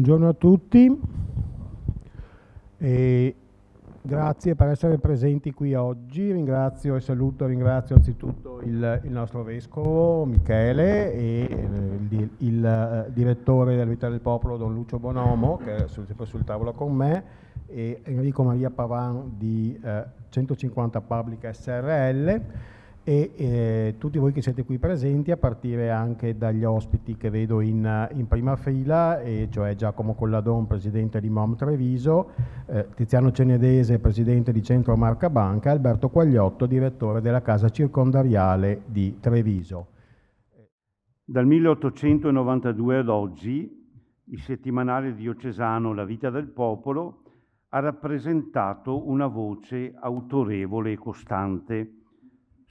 Buongiorno a tutti e grazie per essere presenti qui oggi. Ringrazio anzitutto il nostro vescovo Michele e il direttore della Vita del Popolo Don Lucio Bonomo, che è sempre sul tavolo con me, e Enrico Maria Pavan di 150 Public SRL e tutti voi che siete qui presenti, a partire anche dagli ospiti che vedo in prima fila, e cioè Giacomo Colladon, presidente di MOM Treviso, Tiziano Cenedese, presidente di Centro Marca Banca, Alberto Quagliotto, direttore della Casa Circondariale di Treviso. Dal 1892 ad oggi il settimanale diocesano La Vita del Popolo ha rappresentato una voce autorevole e costante,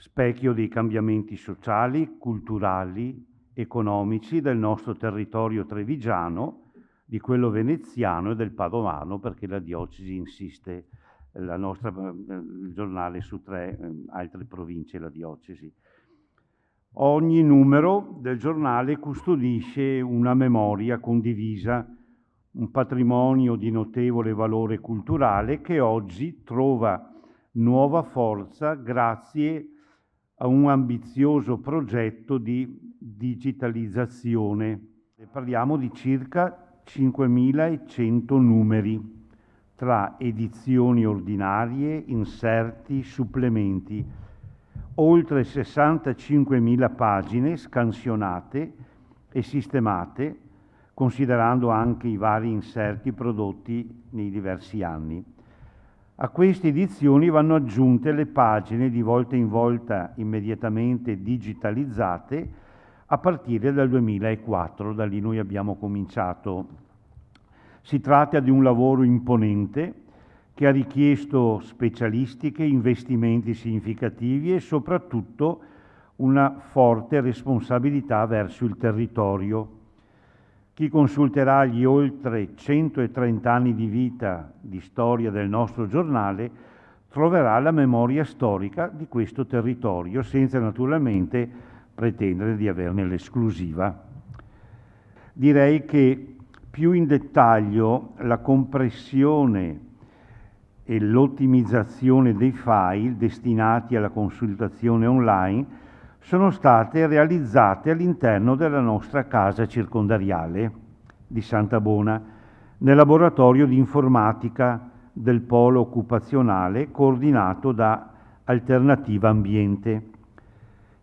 specchio dei cambiamenti sociali, culturali, economici del nostro territorio trevigiano, di quello veneziano e del padovano, perché la diocesi insiste, il giornale, su 3 altre province, la diocesi. Ogni numero del giornale custodisce una memoria condivisa, un patrimonio di notevole valore culturale che oggi trova nuova forza grazie a un ambizioso progetto di digitalizzazione. Parliamo di circa 5.100 numeri, tra edizioni ordinarie, inserti, supplementi, oltre 65.000 pagine scansionate e sistemate, considerando anche i vari inserti prodotti nei diversi anni. A queste edizioni vanno aggiunte le pagine di volta in volta immediatamente digitalizzate a partire dal 2004, da lì noi abbiamo cominciato. Si tratta di un lavoro imponente che ha richiesto specialistiche, investimenti significativi e soprattutto una forte responsabilità verso il territorio. Chi consulterà gli oltre 130 anni di vita, di storia del nostro giornale, troverà la memoria storica di questo territorio, senza naturalmente pretendere di averne l'esclusiva. Direi che più in dettaglio la compressione e l'ottimizzazione dei file destinati alla consultazione online sono state realizzate all'interno della nostra casa circondariale di Santa Bona, nel laboratorio di informatica del polo occupazionale coordinato da Alternativa Ambiente.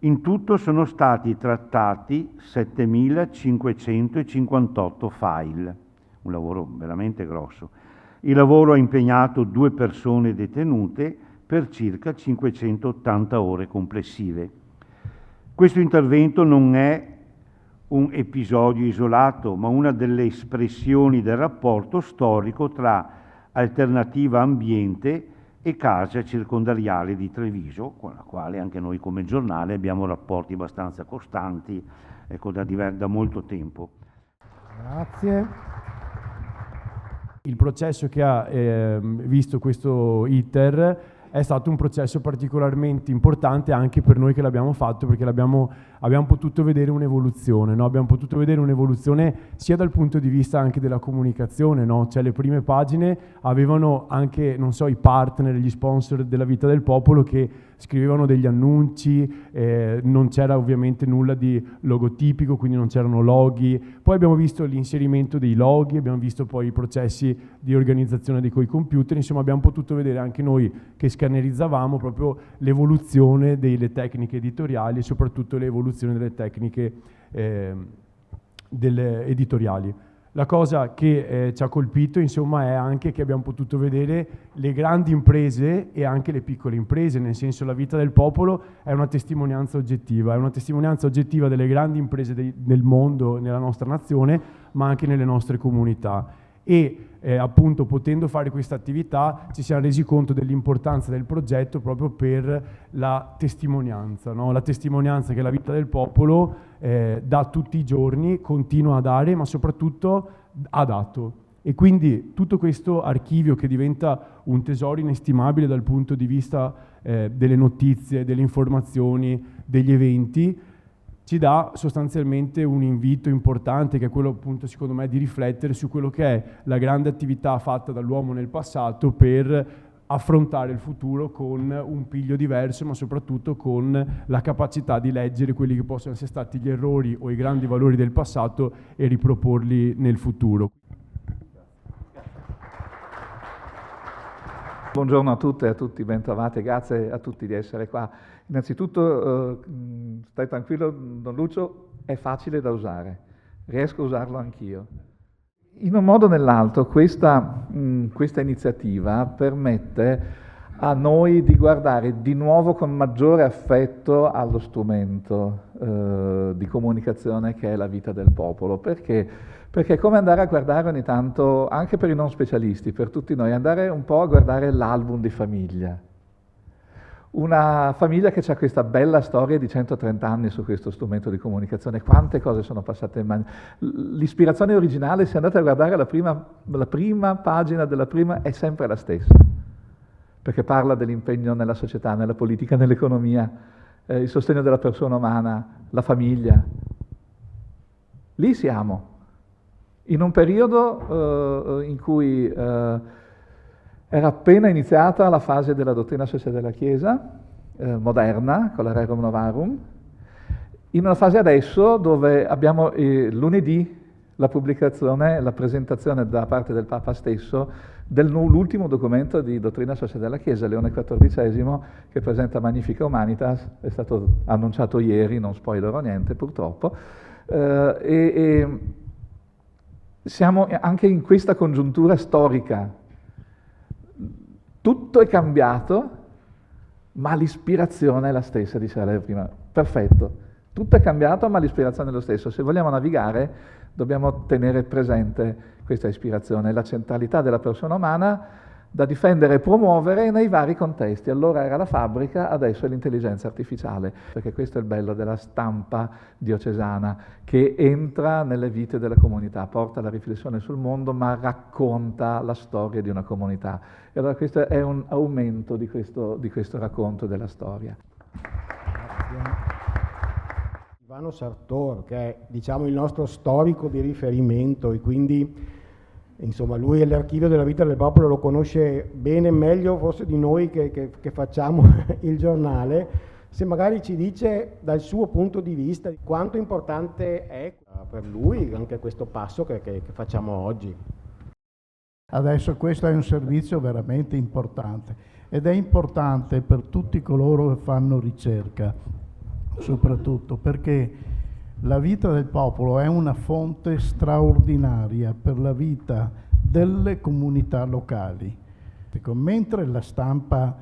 In tutto sono stati trattati 7.558 file, un lavoro veramente grosso. Il lavoro ha impegnato 2 persone detenute per circa 580 ore complessive. Questo intervento non è un episodio isolato, ma una delle espressioni del rapporto storico tra Alternativa Ambiente e Casa Circondariale di Treviso, con la quale anche noi come giornale abbiamo rapporti abbastanza costanti, ecco, da molto tempo. Grazie. Il processo che ha visto questo iter è stato un processo particolarmente importante anche per noi che l'abbiamo fatto, perché abbiamo potuto vedere un'evoluzione, no? Abbiamo potuto vedere un'evoluzione sia dal punto di vista anche della comunicazione, no? Cioè le prime pagine avevano anche, non so, i partner, gli sponsor della Vita del Popolo che scrivevano degli annunci, non c'era ovviamente nulla di logotipico, quindi non c'erano loghi. Poi abbiamo visto l'inserimento dei loghi, abbiamo visto poi i processi di organizzazione coi computer, insomma abbiamo potuto vedere anche noi che scannerizzavamo proprio l'evoluzione delle tecniche editoriali e soprattutto l'evoluzione delle tecniche delle editoriali. La cosa che ci ha colpito, insomma, è anche che abbiamo potuto vedere le grandi imprese e anche le piccole imprese, nel senso La Vita del Popolo è una testimonianza oggettiva delle grandi imprese del mondo, nella nostra nazione, ma anche nelle nostre comunità. E appunto potendo fare questa attività ci siamo resi conto dell'importanza del progetto proprio per la testimonianza, no? La testimonianza che La Vita del Popolo dà tutti i giorni, continua a dare, ma soprattutto ha dato. E quindi tutto questo archivio che diventa un tesoro inestimabile dal punto di vista delle notizie, delle informazioni, degli eventi, ci dà sostanzialmente un invito importante, che è quello appunto secondo me di riflettere su quello che è la grande attività fatta dall'uomo nel passato per affrontare il futuro con un piglio diverso, ma soprattutto con la capacità di leggere quelli che possono essere stati gli errori o i grandi valori del passato e riproporli nel futuro. Buongiorno a tutte e a tutti, bentrovati, grazie a tutti di essere qua. Innanzitutto, stai tranquillo, Don Lucio, è facile da usare, riesco a usarlo anch'io. In un modo o nell'altro questa iniziativa permette a noi di guardare di nuovo con maggiore affetto allo strumento di comunicazione che è la vita del popolo. Perché? Perché è come andare a guardare ogni tanto, anche per i non specialisti, per tutti noi, andare un po' a guardare l'album di famiglia. Una famiglia che ha questa bella storia di 130 anni su questo strumento di comunicazione, quante cose sono passate in mano. L'ispirazione originale, se andate a guardare la prima pagina della prima, è sempre la stessa, perché parla dell'impegno nella società, nella politica, nell'economia, il sostegno della persona umana, la famiglia. Lì siamo, in un periodo in cui era appena iniziata la fase della dottrina sociale della Chiesa, moderna, con la Rerum Novarum, in una fase adesso dove abbiamo lunedì la pubblicazione, la presentazione da parte del Papa stesso dell'ultimo documento di dottrina sociale della Chiesa, Leone XIV, che presenta Magnifica Humanitas, è stato annunciato ieri, non spoilerò niente purtroppo, e siamo anche in questa congiuntura storica. Tutto è cambiato, ma l'ispirazione è la stessa, diceva prima. Perfetto. Tutto è cambiato, ma l'ispirazione è lo stesso. Se vogliamo navigare, dobbiamo tenere presente questa ispirazione, la centralità della persona umana da difendere e promuovere nei vari contesti. Allora era la fabbrica, adesso è l'intelligenza artificiale, perché questo è il bello della stampa diocesana, che entra nelle vite della comunità, porta la riflessione sul mondo, ma racconta la storia di una comunità. E allora questo è un aumento di questo racconto della storia. Grazie. Ivano Sartor, che è, diciamo, il nostro storico di riferimento, e quindi insomma lui l'archivio della vita del popolo lo conosce bene, meglio forse di noi che facciamo il giornale. Se magari ci dice dal suo punto di vista quanto importante è per lui anche questo passo che facciamo oggi. Adesso questo è un servizio veramente importante ed è importante per tutti coloro che fanno ricerca, soprattutto perché la vita del popolo è una fonte straordinaria per la vita delle comunità locali. Mentre la stampa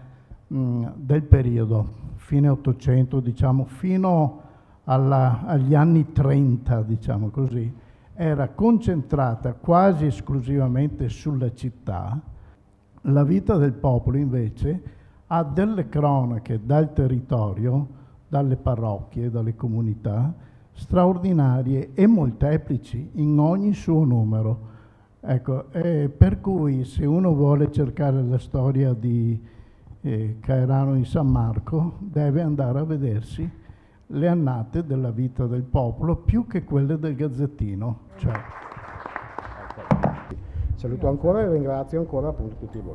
del periodo, fine 800, diciamo, fino agli anni 30, diciamo così, era concentrata quasi esclusivamente sulla città, la vita del popolo invece ha delle cronache dal territorio, dalle parrocchie, dalle comunità, straordinarie e molteplici in ogni suo numero. Ecco, per cui se uno vuole cercare la storia di Caerano in San Marco, deve andare a vedersi le annate della vita del popolo più che quelle del Gazzettino. Cioè. Saluto ancora e ringrazio ancora appunto tutti voi.